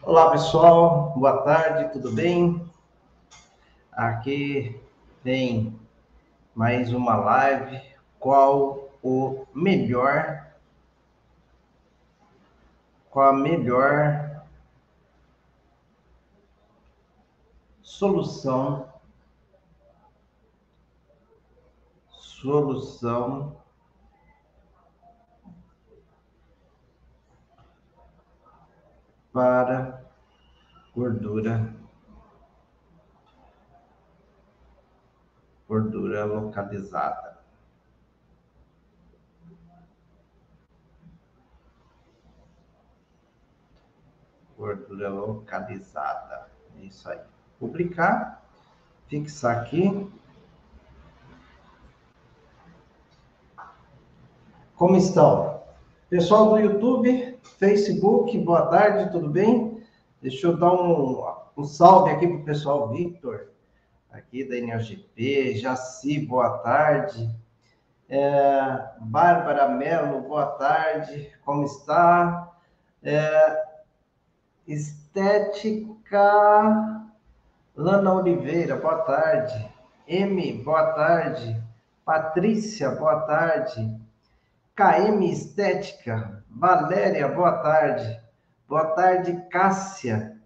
Olá pessoal, boa tarde, tudo bem? Aqui tem mais uma live. Qual a melhor solução para gordura localizada? Gordura localizada. É isso aí. Publicar, fixar aqui. Como estão? Pessoal do YouTube, Facebook, boa tarde, tudo bem? Deixa eu dar um salve aqui para o pessoal Victor, aqui da NRGP, Jaci, boa tarde. Bárbara Mello, boa tarde, como está? Estética, Lana Oliveira, boa tarde. Boa tarde. Patrícia, boa tarde. KM Estética, Valéria, boa tarde. Boa tarde, Cássia.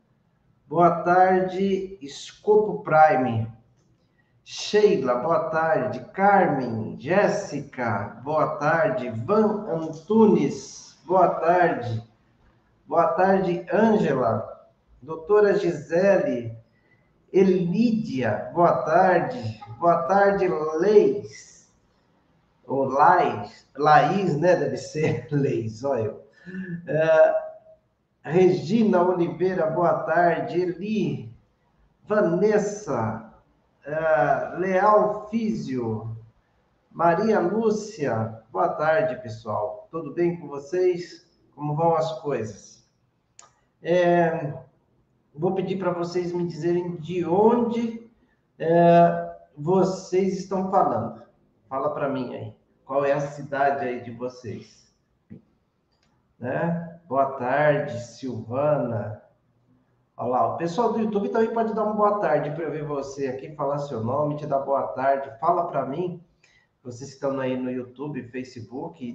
Boa tarde, Escopo Prime. Sheila, boa tarde. Carmen, Jéssica, boa tarde. Van Antunes, boa tarde. Boa tarde, Ângela. Doutora Gisele, Elídia, boa tarde. Boa tarde, Leis. Ou Laís, né? Deve ser Leis, olha eu. Regina Oliveira, boa tarde. Eli, Vanessa, Leal Físio, Maria Lúcia, boa tarde, pessoal. Tudo bem com vocês? Como vão as coisas? Vou pedir para vocês me dizerem de onde vocês estão falando. Fala para mim aí. Qual é a cidade aí de vocês? Né? Boa tarde, Silvana. Olha lá, o pessoal do YouTube também pode dar uma boa tarde para eu ver você aqui, falar seu nome, te dar boa tarde. Fala para mim, vocês que estão aí no YouTube, Facebook,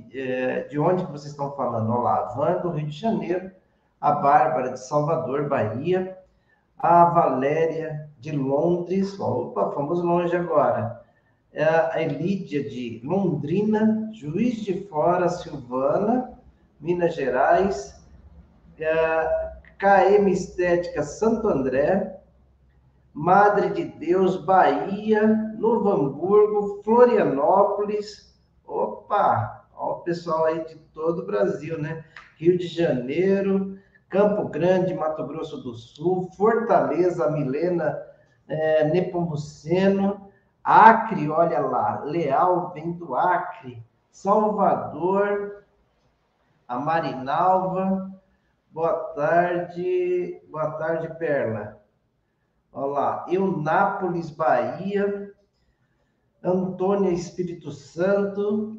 de onde que vocês estão falando? Olha lá, a Van do Rio de Janeiro, a Bárbara de Salvador, Bahia, a Valéria de Londres, opa, fomos longe agora. A Elídia de Londrina, Juiz de Fora, Silvana, Minas Gerais, KM Estética Santo André, Madre de Deus, Bahia, Novo Hamburgo, Florianópolis. Opa, ó, o pessoal aí de todo o Brasil, né? Rio de Janeiro, Campo Grande, Mato Grosso do Sul, Fortaleza, Milena, Nepomuceno, Acre, olha lá, Leal vem do Acre, Salvador, a Marinalva, boa tarde, Perla. Olha lá, Eunápolis, Bahia, Antônia, Espírito Santo,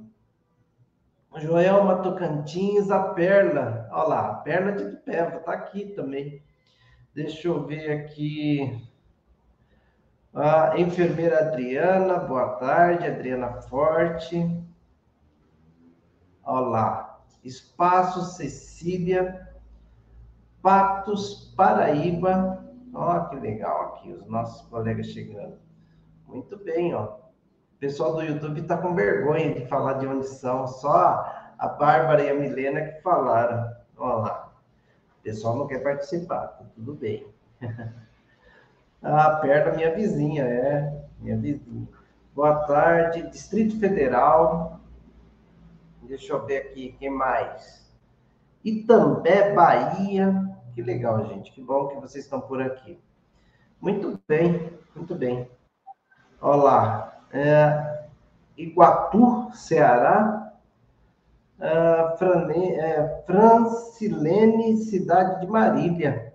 Joelma, Tocantins, a Perla. Olha lá, a Perla de Itupeva, está aqui também. Deixa eu ver aqui. A enfermeira Adriana, boa tarde, Adriana Forte. Olha lá, Espaço Cecília, Patos, Paraíba. Ó, que legal aqui, os nossos colegas chegando. Muito bem, ó. O pessoal do YouTube está com vergonha de falar de onde são. Só a Bárbara e a Milena que falaram. Olha lá. O pessoal não quer participar. Tá tudo bem. Ah, perto da minha vizinha, minha vizinha. Boa tarde, Distrito Federal. Deixa eu ver aqui, quem mais? Itambé, Bahia. Que legal, gente. Que bom que vocês estão por aqui. Muito bem, muito bem. Olá. Iguatu, Ceará. Francilene, cidade de Marília.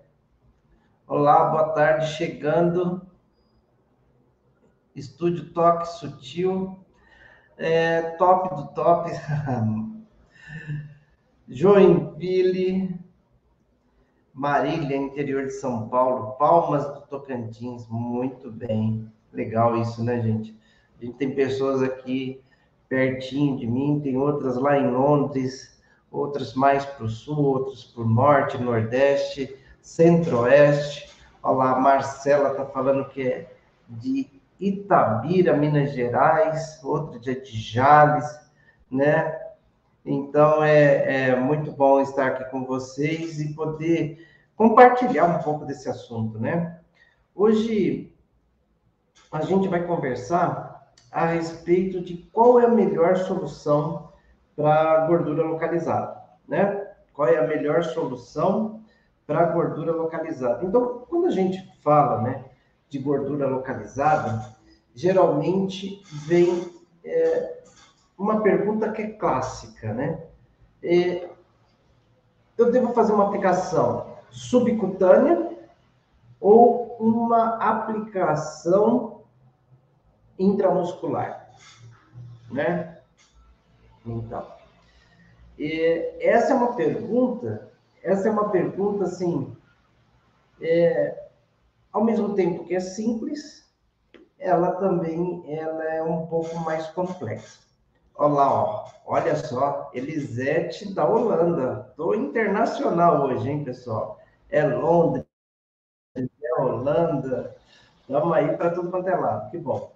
Olá, boa tarde, chegando. Estúdio Toque Sutil. Top do top. Joinville. Marília, interior de São Paulo, Palmas do Tocantins, muito bem. Legal isso, né, gente? A gente tem pessoas aqui pertinho de mim, tem outras lá em Londres, outras mais para o sul, outros para o norte, nordeste, centro-oeste. Olha lá, a Marcela está falando que é de Itabira, Minas Gerais, outra de Jales, né? Então, é muito bom estar aqui com vocês e poder compartilhar um pouco desse assunto, né? Hoje, a gente vai conversar a respeito de qual é a melhor solução para a gordura localizada, né? Qual é a melhor solução para a gordura localizada? Então, quando a gente fala, né, de gordura localizada, geralmente vem uma pergunta que é clássica, né? Eu devo fazer uma aplicação subcutânea ou uma aplicação intramuscular, né? Então, essa é uma pergunta assim, ao mesmo tempo que é simples, ela é um pouco mais complexa. Olha lá, ó, olha só, Elisete da Holanda. Estou internacional hoje, hein, pessoal? É Londres, é Holanda. Estamos aí para tudo quanto é lado. Que bom.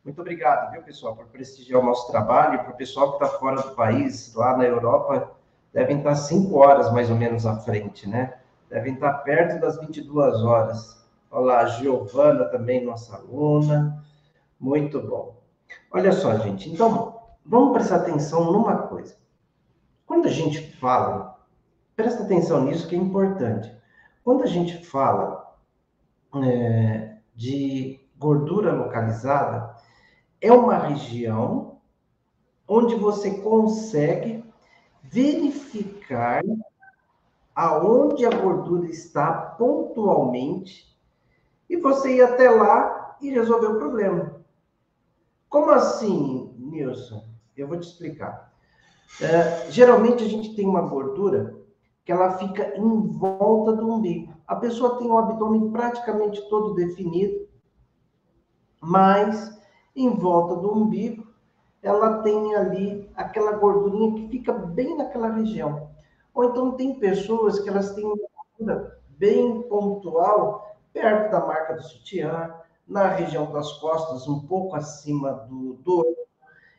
Muito obrigado, viu, pessoal, por prestigiar o nosso trabalho. Para o pessoal que está fora do país, lá na Europa, devem estar 5 horas mais ou menos à frente, né? Devem estar perto das 22 horas. Olha lá, a Giovana também, nossa aluna. Muito bom. Olha só, gente, então, vamos prestar atenção numa coisa. Quando a gente fala, presta atenção nisso que é importante. Quando a gente fala de gordura localizada, é uma região onde você consegue verificar aonde a gordura está pontualmente e você ir até lá e resolver o problema. Como assim, Nilson? Eu vou te explicar. Geralmente a gente tem uma gordura que ela fica em volta do umbigo. A pessoa tem o abdômen praticamente todo definido, mas em volta do umbigo ela tem ali aquela gordurinha que fica bem naquela região. Ou então tem pessoas que elas têm uma gordura bem pontual, perto da marca do sutiã, na região das costas, um pouco acima do.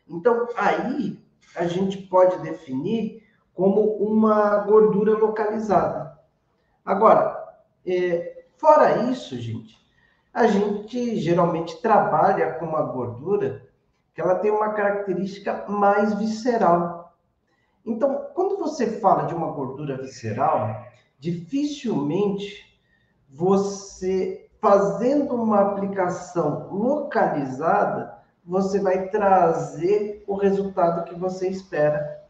Então, aí a gente pode definir como uma gordura localizada. Agora, fora isso, gente, a gente geralmente trabalha com uma gordura que ela tem uma característica mais visceral. Então, quando você fala de uma gordura visceral, dificilmente você, fazendo uma aplicação localizada, você vai trazer o resultado que você espera.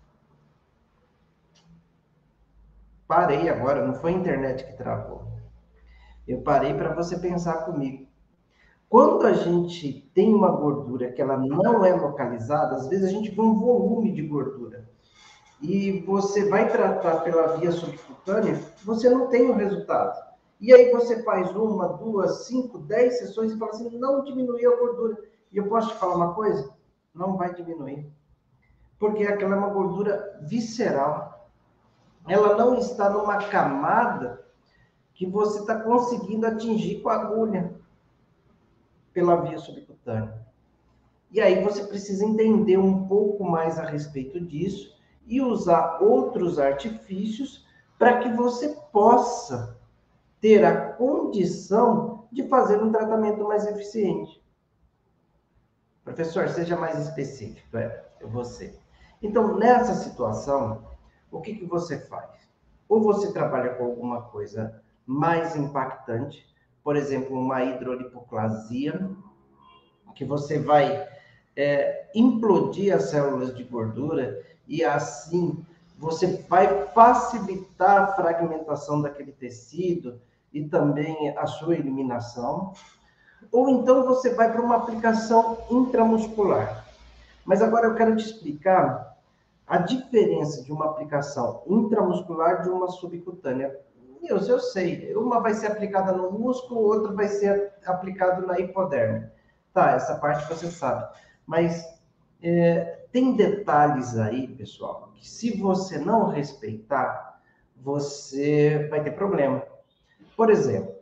Parei agora, não foi a internet que travou. Eu parei para você pensar comigo. Quando a gente tem uma gordura que ela não é localizada, às vezes a gente vê um volume de gordura. E você vai tratar pela via subcutânea, você não tem o resultado. E aí você faz 1, 2, 5, 10 sessões e fala assim, não diminuiu a gordura. E eu posso te falar uma coisa? Não vai diminuir. Porque aquela é uma gordura visceral. Ela não está numa camada que você está conseguindo atingir com a agulha pela via subcutânea. E aí você precisa entender um pouco mais a respeito disso e usar outros artifícios para que você possa ter a condição de fazer um tratamento mais eficiente. Professor, seja mais específico, você. Então, nessa situação, o que você faz? Ou você trabalha com alguma coisa mais impactante, por exemplo, uma hidrolipoplasia, que você vai implodir as células de gordura e assim você vai facilitar a fragmentação daquele tecido e também a sua eliminação. Ou então você vai para uma aplicação intramuscular. Mas agora eu quero te explicar a diferença de uma aplicação intramuscular de uma subcutânea. Nilson, eu sei. Uma vai ser aplicada no músculo, outra vai ser aplicado na hipoderme. Tá, essa parte você sabe. Mas tem detalhes aí, pessoal, que se você não respeitar, você vai ter problema. Por exemplo,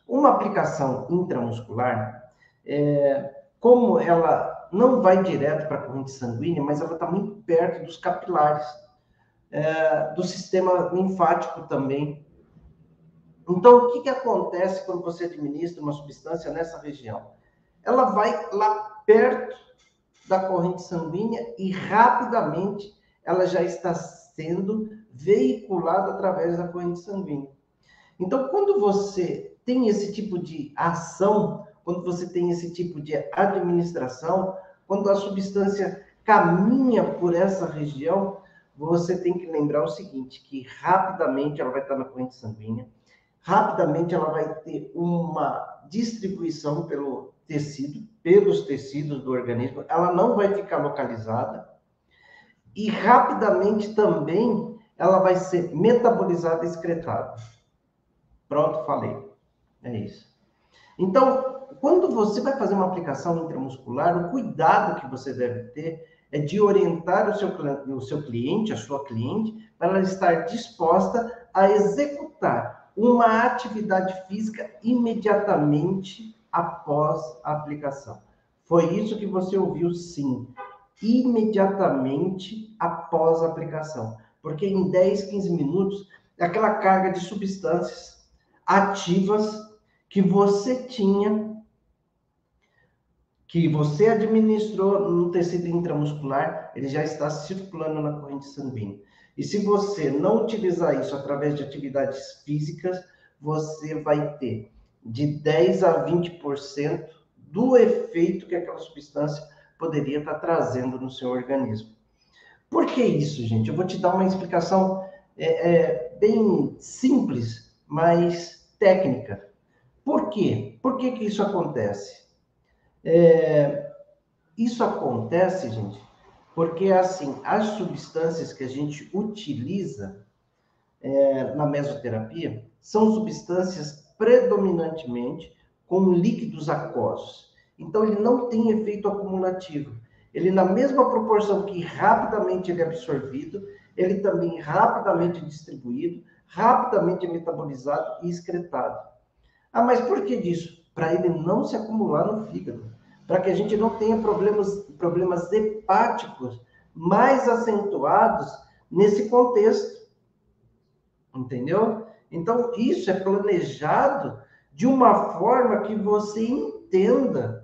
uma aplicação intramuscular, como ela não vai direto para a corrente sanguínea, mas ela está muito perto dos capilares, do sistema linfático também. Então, o que acontece quando você administra uma substância nessa região? Ela vai lá perto da corrente sanguínea e rapidamente ela já está sendo veiculada através da corrente sanguínea. Então, quando você tem esse tipo de ação, quando você tem esse tipo de administração, quando a substância caminha por essa região, você tem que lembrar o seguinte, que rapidamente ela vai estar na corrente sanguínea, rapidamente ela vai ter uma distribuição pelo tecido, pelos tecidos do organismo, ela não vai ficar localizada e rapidamente também ela vai ser metabolizada e excretada. Pronto, falei. É isso. Então, quando você vai fazer uma aplicação intramuscular, o cuidado que você deve ter é de orientar o seu cliente, a sua cliente, para ela estar disposta a executar uma atividade física imediatamente após a aplicação. Foi isso que você ouviu, sim. Imediatamente após a aplicação. Porque em 10, 15 minutos, aquela carga de substâncias ativas que você tinha, que você administrou no tecido intramuscular, ele já está circulando na corrente sanguínea. E se você não utilizar isso através de atividades físicas, você vai ter de 10 a 20% do efeito que aquela substância poderia estar trazendo no seu organismo. Por que isso, gente? Eu vou te dar uma explicação bem simples, mas técnica. Por quê? Por que isso acontece? Isso acontece, gente, porque assim, as substâncias que a gente utiliza na mesoterapia são substâncias predominantemente com líquidos aquosos. Então, ele não tem efeito acumulativo. Ele, na mesma proporção que rapidamente ele é absorvido, ele também rapidamente é distribuído, rapidamente é metabolizado e excretado. Ah, mas por que disso? Para ele não se acumular no fígado, para que a gente não tenha problemas hepáticos mais acentuados nesse contexto, entendeu? Então, isso é planejado de uma forma que você entenda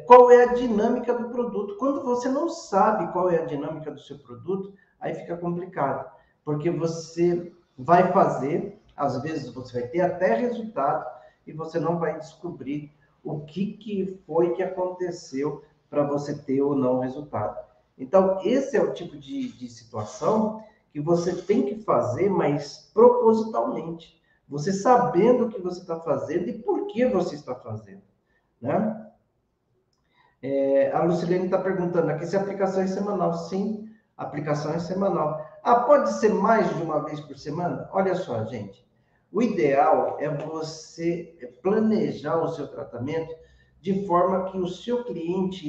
qual é a dinâmica do produto. Quando você não sabe qual é a dinâmica do seu produto, aí fica complicado, porque você vai fazer, às vezes você vai ter até resultado e você não vai descobrir o que foi que aconteceu para você ter ou não resultado. Então, esse é o tipo de situação que você tem que fazer, mas propositalmente. Você sabendo o que você está fazendo e por que você está fazendo, né? A Lucilene está perguntando aqui se a aplicação é semanal. Sim, a aplicação é semanal. Ah, pode ser mais de uma vez por semana? Olha só, gente. O ideal é você planejar o seu tratamento de forma que o seu cliente,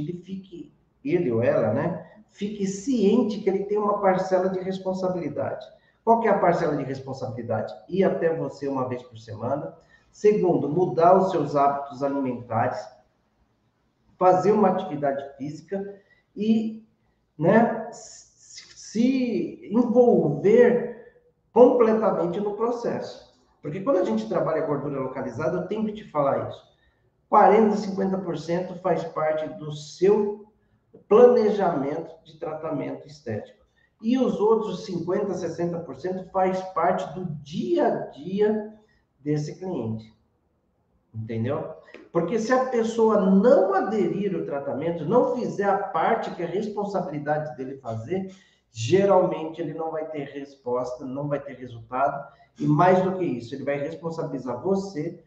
ele ou ela, né, fique ciente que ele tem uma parcela de responsabilidade. Qual que é a parcela de responsabilidade? Ir até você uma vez por semana. Segundo, mudar os seus hábitos alimentares, fazer uma atividade física e, né, se envolver completamente no processo. Porque quando a gente trabalha gordura localizada, eu tenho que te falar isso. 40%, 50% faz parte do seu planejamento de tratamento estético. E os outros 50%, 60% faz parte do dia a dia desse cliente. Entendeu? Porque se a pessoa não aderir ao tratamento, não fizer a parte que é responsabilidade dele fazer, geralmente ele não vai ter resposta, não vai ter resultado, e mais do que isso, ele vai responsabilizar você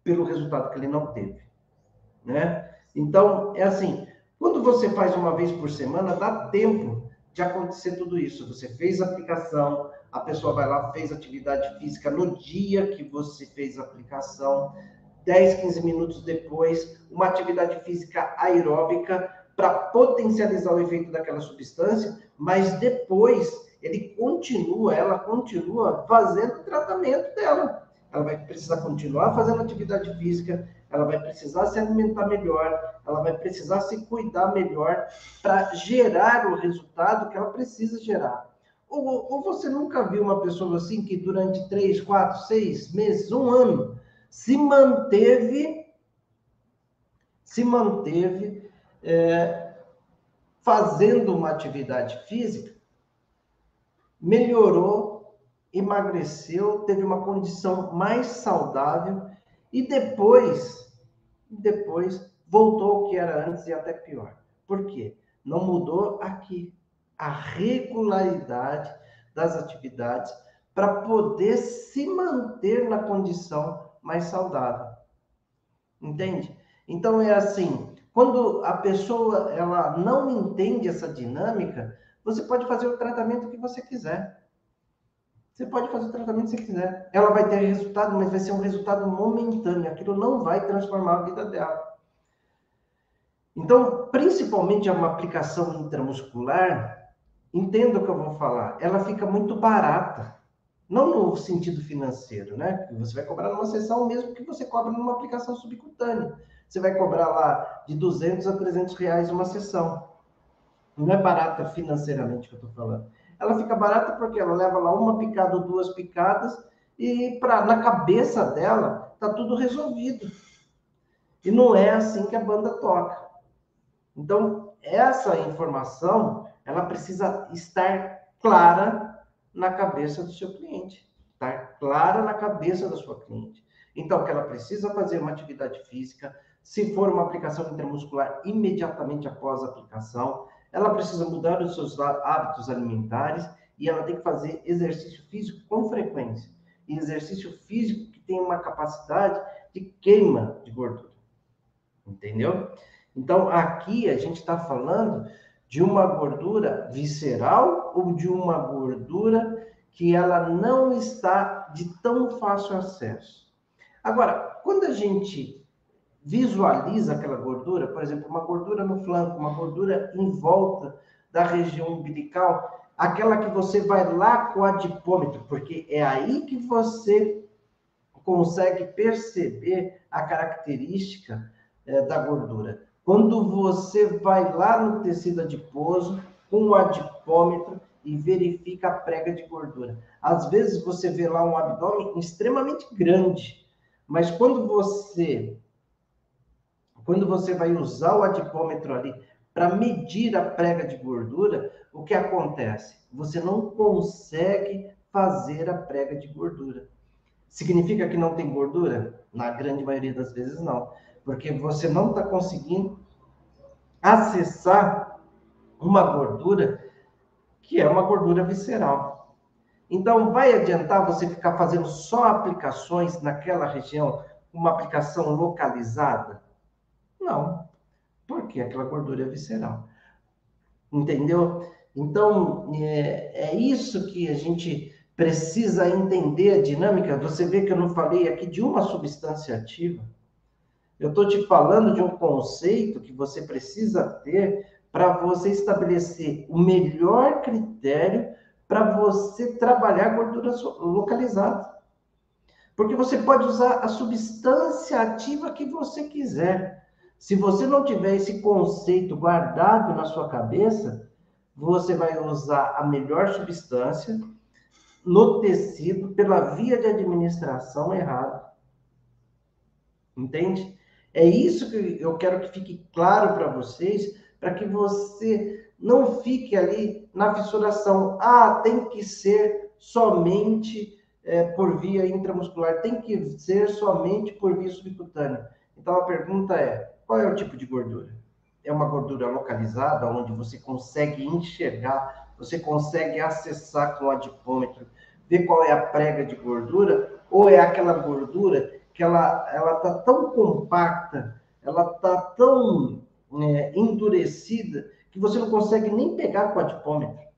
pelo resultado que ele não teve, né? Então, é assim, quando você faz uma vez por semana, dá tempo de acontecer tudo isso. Você fez a aplicação, a pessoa vai lá, fez atividade física no dia que você fez a aplicação, 10, 15 minutos depois, uma atividade física aeróbica para potencializar o efeito daquela substância, mas depois ela continua fazendo o tratamento dela. Ela vai precisar continuar fazendo atividade física, ela vai precisar se alimentar melhor, ela vai precisar se cuidar melhor para gerar o resultado que ela precisa gerar. Ou você nunca viu uma pessoa assim que durante 3, 4, 6 meses, um ano, se manteve fazendo uma atividade física, melhorou, emagreceu, teve uma condição mais saudável e depois voltou ao que era antes e até pior. Por quê? Não mudou aqui a regularidade das atividades para poder se manter na condição mais saudável. Entende? Então é assim, quando a pessoa ela não entende essa dinâmica, você pode fazer o tratamento que você quiser. Você pode fazer o tratamento que você quiser. Ela vai ter resultado, mas vai ser um resultado momentâneo. Aquilo não vai transformar a vida dela. Então, principalmente uma aplicação intramuscular, entenda o que eu vou falar, ela fica muito barata. Não no sentido financeiro, né? Você vai cobrar numa sessão mesmo que você cobra numa aplicação subcutânea. Você vai cobrar lá de 200 a 300 reais uma sessão. Não é barata financeiramente que eu estou falando. Ela fica barata porque ela leva lá uma picada ou duas picadas e na cabeça dela tá tudo resolvido. E não é assim que a banda toca. Então, essa informação, ela precisa estar clara na cabeça do seu cliente. Estar clara na cabeça da sua cliente. Então, que ela precisa fazer uma atividade física, se for uma aplicação intramuscular, imediatamente após a aplicação, ela precisa mudar os seus hábitos alimentares e ela tem que fazer exercício físico com frequência. E exercício físico que tem uma capacidade de queima de gordura. Entendeu? Então, aqui a gente está falando de uma gordura visceral ou de uma gordura que ela não está de tão fácil acesso. Agora, quando a gente visualiza aquela gordura, por exemplo, uma gordura no flanco, uma gordura em volta da região umbilical, aquela que você vai lá com o adipômetro, porque é aí que você consegue perceber a característica da gordura. Quando você vai lá no tecido adiposo com o adipômetro e verifica a prega de gordura. Às vezes você vê lá um abdômen extremamente grande, mas quando você vai usar o adipômetro ali para medir a prega de gordura, o que acontece? Você não consegue fazer a prega de gordura. Significa que não tem gordura? Na grande maioria das vezes não, porque você não está conseguindo acessar uma gordura que é uma gordura visceral. Então, vai adiantar você ficar fazendo só aplicações naquela região, uma aplicação localizada? Não, porque aquela gordura é visceral. Entendeu? Então, é isso que a gente precisa entender a dinâmica. Você vê que eu não falei aqui de uma substância ativa. Eu estou te falando de um conceito que você precisa ter para você estabelecer o melhor critério para você trabalhar a gordura localizada. Porque você pode usar a substância ativa que você quiser. Se você não tiver esse conceito guardado na sua cabeça, você vai usar a melhor substância no tecido pela via de administração errada. Entende? É isso que eu quero que fique claro para vocês, para que você não fique ali na fissuração. Ah, tem que ser somente por via intramuscular, tem que ser somente por via subcutânea. Então a pergunta é, qual é o tipo de gordura? É uma gordura localizada, onde você consegue enxergar, você consegue acessar com o adipômetro, ver qual é a prega de gordura, ou é aquela gordura que ela tá tão compacta, ela tá tão endurecida, que você não consegue nem pegar com o adipômetro.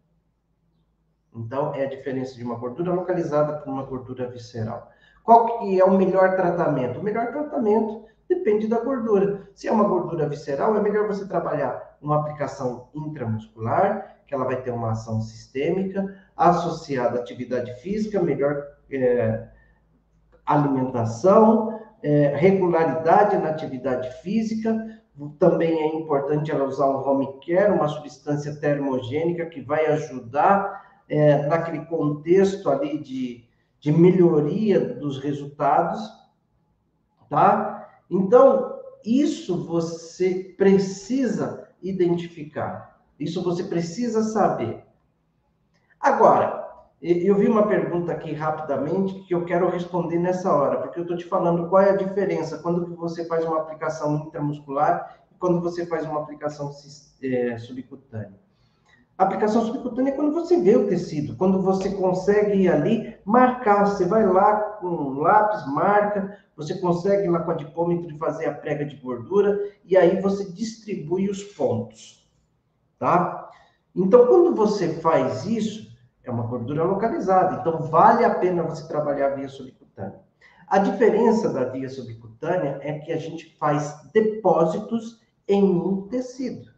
Então, é a diferença de uma gordura localizada para uma gordura visceral. Qual que é o melhor tratamento? O melhor tratamento depende da gordura. Se é uma gordura visceral, é melhor você trabalhar uma aplicação intramuscular, que ela vai ter uma ação sistêmica, associada à atividade física, melhor alimentação, regularidade na atividade física. Também é importante ela usar um home care, uma substância termogênica que vai ajudar naquele contexto ali de melhoria dos resultados, tá? Então, isso você precisa identificar, isso você precisa saber. Agora, eu vi uma pergunta aqui rapidamente que eu quero responder nessa hora, porque eu estou te falando qual é a diferença quando que você faz uma aplicação intramuscular e quando você faz uma aplicação subcutânea. A aplicação subcutânea é quando você vê o tecido, quando você consegue ir ali marcar, você vai lá com um lápis, marca, você consegue lá com a adipômetro fazer a prega de gordura e aí você distribui os pontos, tá? Então, quando você faz isso, é uma gordura localizada, então vale a pena você trabalhar a via subcutânea. A diferença da via subcutânea é que a gente faz depósitos em um tecido.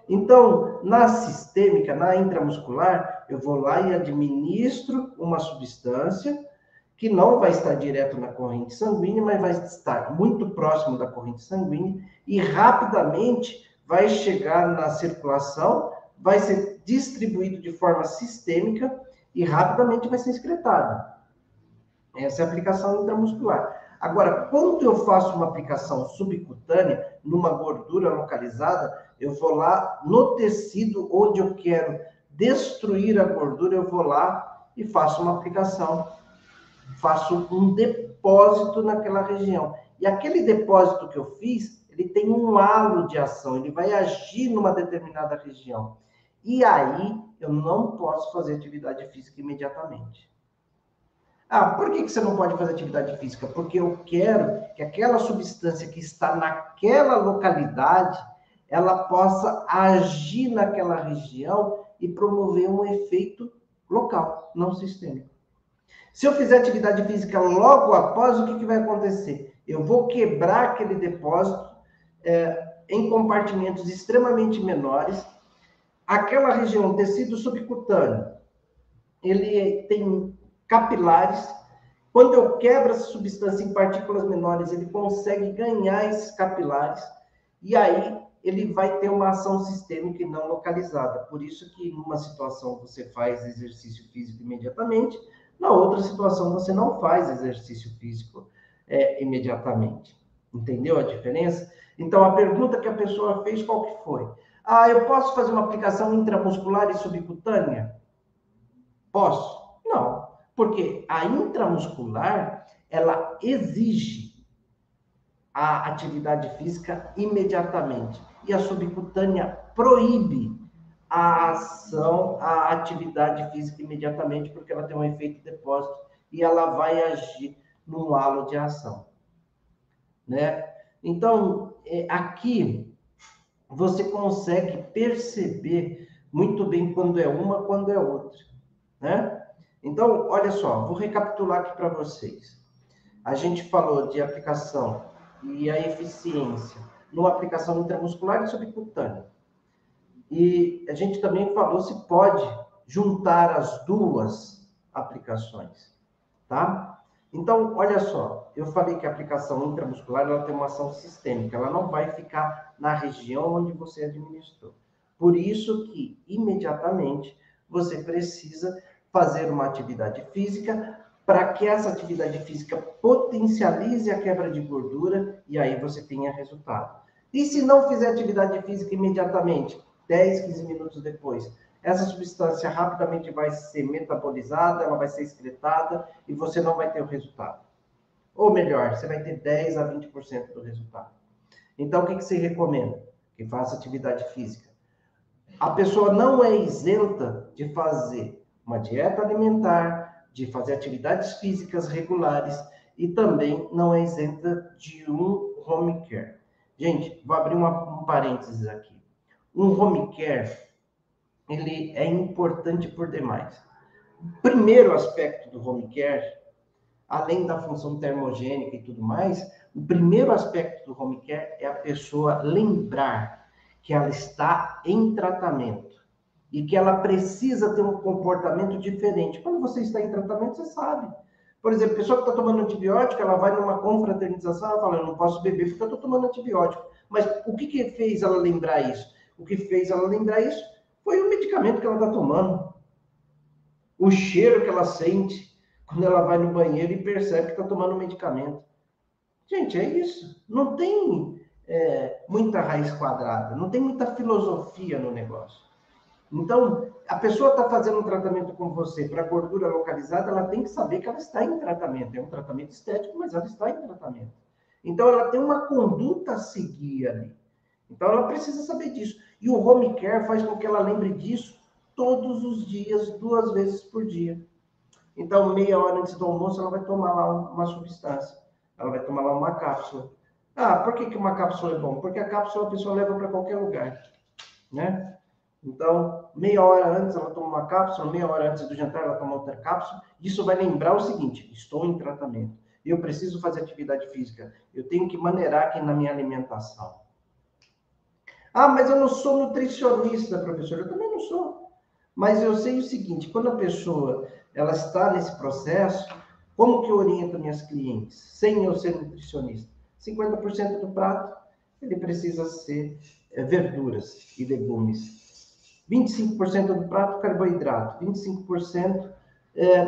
Então, na sistêmica, na intramuscular, eu vou lá e administro uma substância que não vai estar direto na corrente sanguínea, mas vai estar muito próximo da corrente sanguínea e rapidamente vai chegar na circulação, vai ser distribuído de forma sistêmica e rapidamente vai ser excretado. Essa é a aplicação intramuscular. Agora, quando eu faço uma aplicação subcutânea, numa gordura localizada, eu vou lá no tecido onde eu quero destruir a gordura, eu vou lá e faço uma aplicação, faço um depósito naquela região. E aquele depósito que eu fiz, ele tem um halo de ação, ele vai agir numa determinada região. E aí, eu não posso fazer atividade física imediatamente. Ah, por que você não pode fazer atividade física? Porque eu quero que aquela substância que está naquela localidade, ela possa agir naquela região e promover um efeito local, não sistêmico. Se eu fizer atividade física logo após, o que vai acontecer? Eu vou quebrar aquele depósito em compartimentos extremamente menores. Aquela região, tecido subcutâneo, ele tem capilares. Quando eu quebro essa substância em partículas menores, ele consegue ganhar esses capilares e aí ele vai ter uma ação sistêmica e não localizada. Por isso que numa situação você faz exercício físico imediatamente, na outra situação você não faz exercício físico imediatamente. Entendeu a diferença? Então, a pergunta que a pessoa fez, qual que foi? Ah, eu posso fazer uma aplicação intramuscular e subcutânea? Posso? Não, porque a intramuscular, ela exige a atividade física imediatamente. E a subcutânea proíbe a ação, a atividade física imediatamente, porque ela tem um efeito de depósito e ela vai agir num halo de ação, né? Então, aqui você consegue perceber muito bem quando é uma, quando é outra, né? Então, olha só, vou recapitular aqui para vocês. A gente falou de aplicação e a eficiência numa aplicação intramuscular e subcutânea. E a gente também falou se pode juntar as duas aplicações, tá? Então, olha só, eu falei que a aplicação intramuscular ela tem uma ação sistêmica, ela não vai ficar na região onde você administrou. Por isso que, imediatamente, você precisa fazer uma atividade física para que essa atividade física potencialize a quebra de gordura e aí você tenha resultado. E se não fizer atividade física imediatamente, 10, 15 minutos depois, essa substância rapidamente vai ser metabolizada, ela vai ser excretada e você não vai ter o resultado. Ou melhor, você vai ter 10 a 20% do resultado. Então, o que se recomenda? Que faça atividade física. A pessoa não é isenta de fazer uma dieta alimentar, de fazer atividades físicas regulares e também não é isenta de um home care. Gente, vou abrir um parênteses aqui. Um home care, ele é importante por demais. Primeiro aspecto do home care, além da função termogênica e tudo mais, o primeiro aspecto do home care é a pessoa lembrar que ela está em tratamento e que ela precisa ter um comportamento diferente. Quando você está em tratamento, você sabe. Por exemplo, a pessoa que está tomando antibiótico, ela vai numa confraternização, ela fala, eu não posso beber porque eu estou tomando antibiótico. Mas o que fez ela lembrar isso? O que fez ela lembrar isso foi o medicamento que ela está tomando. O cheiro que ela sente quando ela vai no banheiro e percebe que está tomando medicamento. Gente, é isso. Não tem muita raiz quadrada, não tem muita filosofia no negócio. Então, a pessoa está fazendo um tratamento com você para gordura localizada, ela tem que saber que ela está em tratamento. É um tratamento estético, mas ela está em tratamento. Então, ela tem uma conduta a seguir ali. Então, ela precisa saber disso. E o home care faz com que ela lembre disso todos os dias, 2 vezes por dia. Então, meia hora antes do almoço, ela vai tomar lá uma substância. Ela vai tomar lá uma cápsula. Ah, por que uma cápsula é bom? Porque a cápsula a pessoa leva para qualquer lugar, né? Então, meia hora antes ela toma uma cápsula, meia hora antes do jantar ela toma outra cápsula. Isso vai lembrar o seguinte, estou em tratamento. Eu preciso fazer atividade física. Eu tenho que maneirar aqui na minha alimentação. Ah, mas eu não sou nutricionista, professor. Eu também não sou. Mas eu sei o seguinte, quando a pessoa ela está nesse processo, como que eu oriento minhas clientes, sem eu ser nutricionista? 50% do prato, ele precisa ser verduras e legumes. 25% do prato, carboidrato. 25%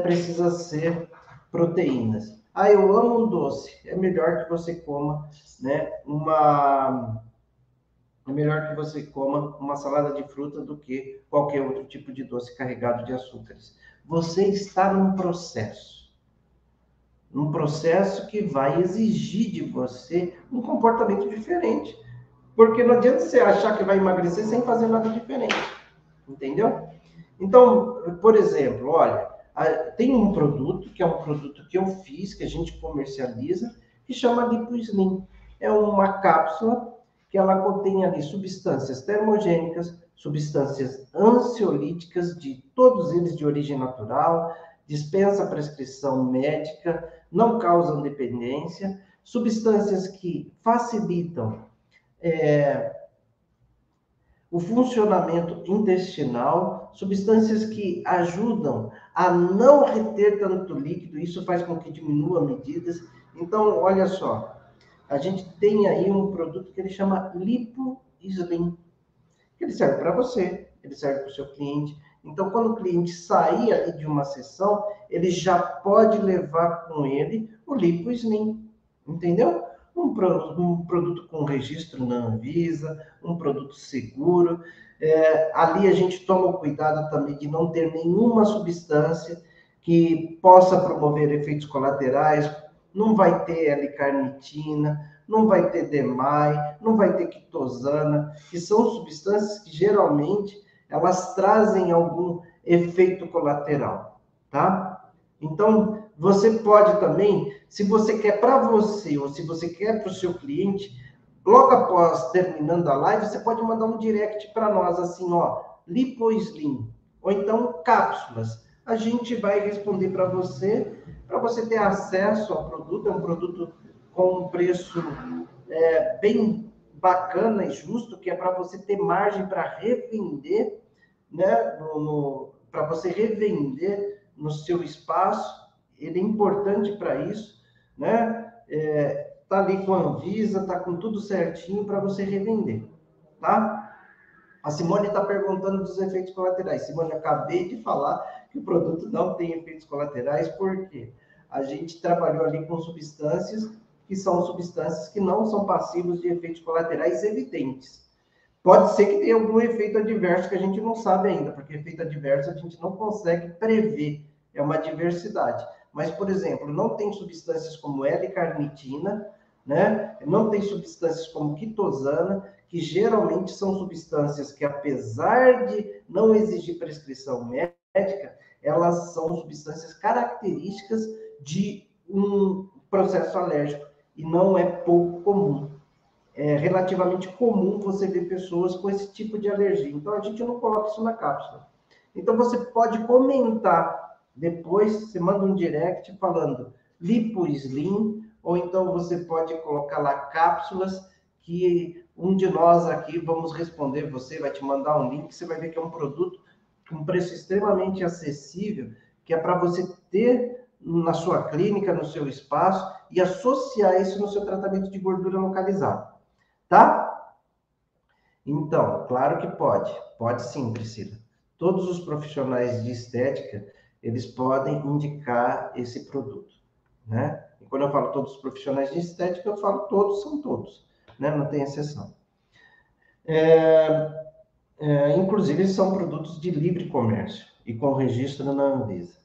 precisa ser proteínas. Ah, eu amo um doce. É melhor que você coma, né, é melhor que você coma uma salada de fruta do que qualquer outro tipo de doce carregado de açúcares. Você está num processo que vai exigir de você um comportamento diferente. Porque não adianta você achar que vai emagrecer sem fazer nada diferente. Entendeu? Então, por exemplo, olha, tem um produto, que é um produto que eu fiz, que a gente comercializa, que chama LipoSlim. É uma cápsula que ela contém ali substâncias termogênicas, substâncias ansiolíticas, de todos eles de origem natural, dispensa prescrição médica, não causam dependência, substâncias que facilitam o funcionamento intestinal, substâncias que ajudam a não reter tanto líquido, isso faz com que diminua medidas. Então, olha só, a gente tem aí um produto que ele chama LipoSlim. Ele serve para você, ele serve para o seu cliente. Então, quando o cliente sair ali de uma sessão, ele já pode levar com ele o LipoSlim, entendeu? Um produto com registro na Anvisa, um produto seguro. Ali a gente toma o cuidado também de não ter nenhuma substância que possa promover efeitos colaterais. Não vai ter L-carnitina, não vai ter DMAI, não vai ter quitosana, que são substâncias que geralmente elas trazem algum efeito colateral, tá? Então, você pode também, se você quer para você ou se você quer para o seu cliente, logo após terminando a live, você pode mandar um direct para nós, assim, ó, LipoSlim, ou então cápsulas. A gente vai responder para você ter acesso ao produto. É um produto com um preço bem bacana e justo, que é para você ter margem para revender, né, para você revender no seu espaço. Ele é importante para isso, né? Tá ali com a Anvisa, tá com tudo certinho para você revender, tá? A Simone está perguntando dos efeitos colaterais. Simone, eu acabei de falar que o produto não tem efeitos colaterais, porque a gente trabalhou ali com substâncias que são substâncias que não são passivos de efeitos colaterais evidentes. Pode ser que tenha algum efeito adverso que a gente não sabe ainda, porque efeito adverso a gente não consegue prever, é uma diversidade. Mas, por exemplo, não tem substâncias como L-carnitina, né? Não tem substâncias como quitosana, que geralmente são substâncias que, apesar de não exigir prescrição médica, elas são substâncias características de um processo alérgico, e não é pouco comum. É relativamente comum você ver pessoas com esse tipo de alergia. Então, a gente não coloca isso na cápsula. Então, você pode comentar depois você manda um direct falando Lipo Slim, ou então você pode colocar lá cápsulas que um de nós aqui vamos responder você, vai te mandar um link, você vai ver que é um produto com um preço extremamente acessível, que é para você ter na sua clínica, no seu espaço, e associar isso no seu tratamento de gordura localizado, tá? Então, claro que pode sim, Priscila. Todos os profissionais de estética, eles podem indicar esse produto, né? E quando eu falo todos os profissionais de estética, eu falo todos, são todos, né? Não tem exceção. Inclusive, são produtos de livre comércio e com registro na Anvisa.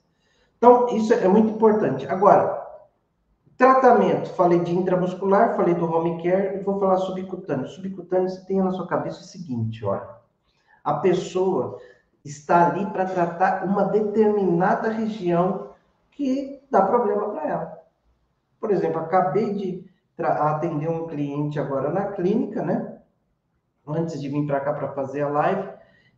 Então, isso é muito importante. Agora, tratamento, falei de intramuscular, falei do home care e vou falar subcutâneo. Subcutâneo, você tem na sua cabeça o seguinte, olha, a pessoa está ali para tratar uma determinada região que dá problema para ela. Por exemplo, acabei de atender um cliente agora na clínica, né? Antes de vir para cá para fazer a live,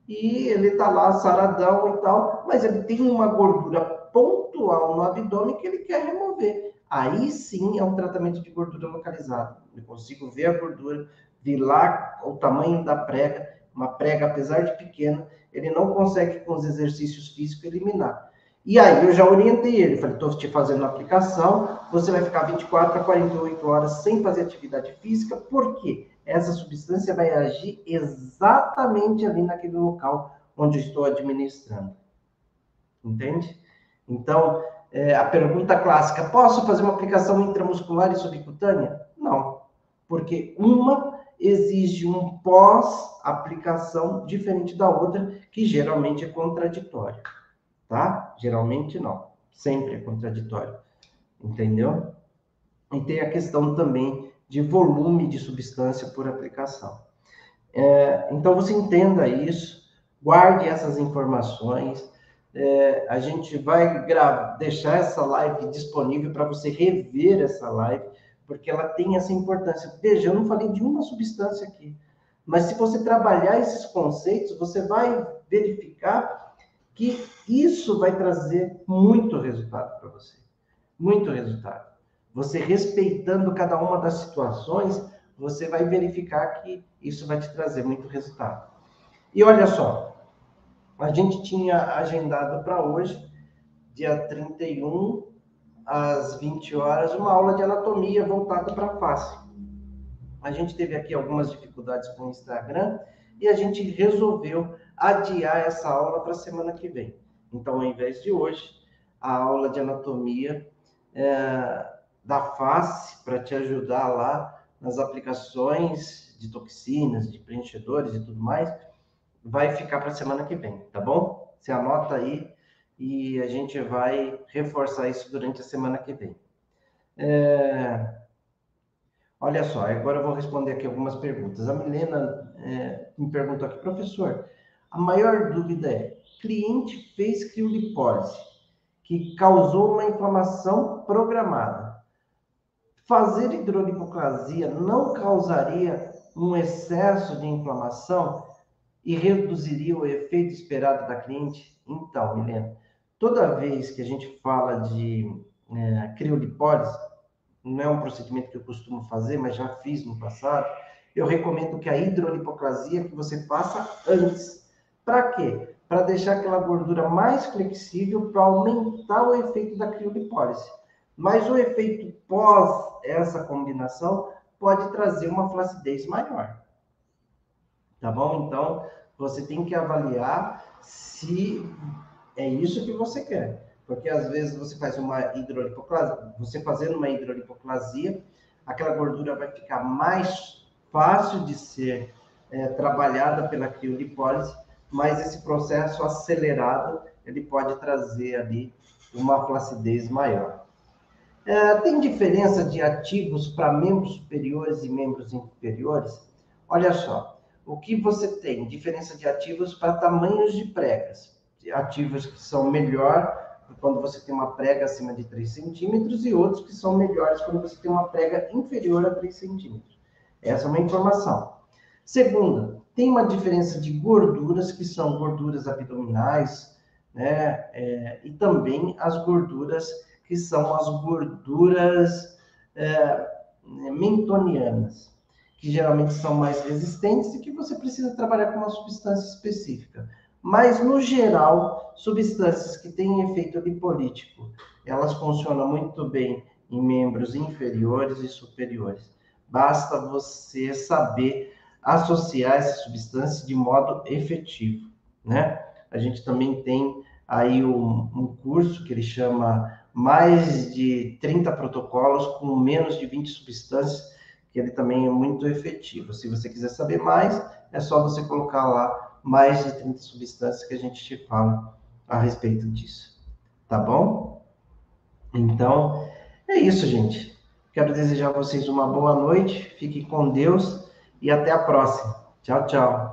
e ele está lá saradão e tal, mas ele tem uma gordura pontual no abdômen que ele quer remover. Aí sim é um tratamento de gordura localizado. Eu consigo ver a gordura, ver lá o tamanho da prega, uma prega, apesar de pequena, ele não consegue com os exercícios físicos eliminar. E aí eu já orientei ele, falei, estou te fazendo a aplicação, você vai ficar 24 a 48 horas sem fazer atividade física, por quê? Essa substância vai agir exatamente ali naquele local onde eu estou administrando. Entende? Então, a pergunta clássica, posso fazer uma aplicação intramuscular e subcutânea? Não, porque uma exige um pós-aplicação diferente da outra, que geralmente é contraditório, tá? Geralmente não, sempre é contraditório, entendeu? E tem a questão também de volume de substância por aplicação. Então, você entenda isso, guarde essas informações. A gente vai deixar essa live disponível para você rever essa live, porque ela tem essa importância. Veja, eu não falei de uma substância aqui, mas se você trabalhar esses conceitos, você vai verificar que isso vai trazer muito resultado para você. Muito resultado. Você respeitando cada uma das situações, você vai verificar que isso vai te trazer muito resultado. E olha só, a gente tinha agendado para hoje, dia 31, às 20 horas, uma aula de anatomia voltada para a face. A gente teve aqui algumas dificuldades com o Instagram e a gente resolveu adiar essa aula para a semana que vem. Então, ao invés de hoje, a aula de anatomia da face para te ajudar lá nas aplicações de toxinas, de preenchedores e tudo mais, vai ficar para a semana que vem, tá bom? Você anota aí e a gente vai reforçar isso durante a semana que vem. Olha só, agora eu vou responder aqui algumas perguntas. A Milena me perguntou aqui, professor, a maior dúvida é, cliente fez criolipólise, que causou uma inflamação programada. Fazer hidrolipoplasia não causaria um excesso de inflamação e reduziria o efeito esperado da cliente? Então, Milena, toda vez que a gente fala de criolipólise, não é um procedimento que eu costumo fazer, mas já fiz no passado, eu recomendo que a hidrolipoplasia que você faça antes. Para quê? Para deixar aquela gordura mais flexível, para aumentar o efeito da criolipólise. Mas o efeito pós essa combinação pode trazer uma flacidez maior. Tá bom? Então, você tem que avaliar se é isso que você quer. Porque às vezes você faz uma hidrolipoplasia, você fazendo uma hidrolipoplasia, aquela gordura vai ficar mais fácil de ser trabalhada pela criolipólise, mas esse processo acelerado, ele pode trazer ali uma flacidez maior. Tem diferença de ativos para membros superiores e membros inferiores? Olha só, o que você tem? Diferença de ativos para tamanhos de pregas. Ativos que são melhor quando você tem uma prega acima de 3 centímetros e outros que são melhores quando você tem uma prega inferior a 3 centímetros. Essa é uma informação. Segunda, tem uma diferença de gorduras, que são gorduras abdominais, né? E também as gorduras que são as gorduras mentonianas, que geralmente são mais resistentes e que você precisa trabalhar com uma substância específica. Mas, no geral, substâncias que têm efeito lipolítico, elas funcionam muito bem em membros inferiores e superiores. Basta você saber associar essas substâncias de modo efetivo, né? A gente também tem aí um curso que ele chama mais de 30 protocolos com menos de 20 substâncias, que ele também é muito efetivo. Se você quiser saber mais, é só você colocar lá mais de 30 substâncias que a gente te fala a respeito disso. Tá bom? Então, é isso, gente. Quero desejar a vocês uma boa noite, fiquem com Deus e até a próxima. Tchau, tchau.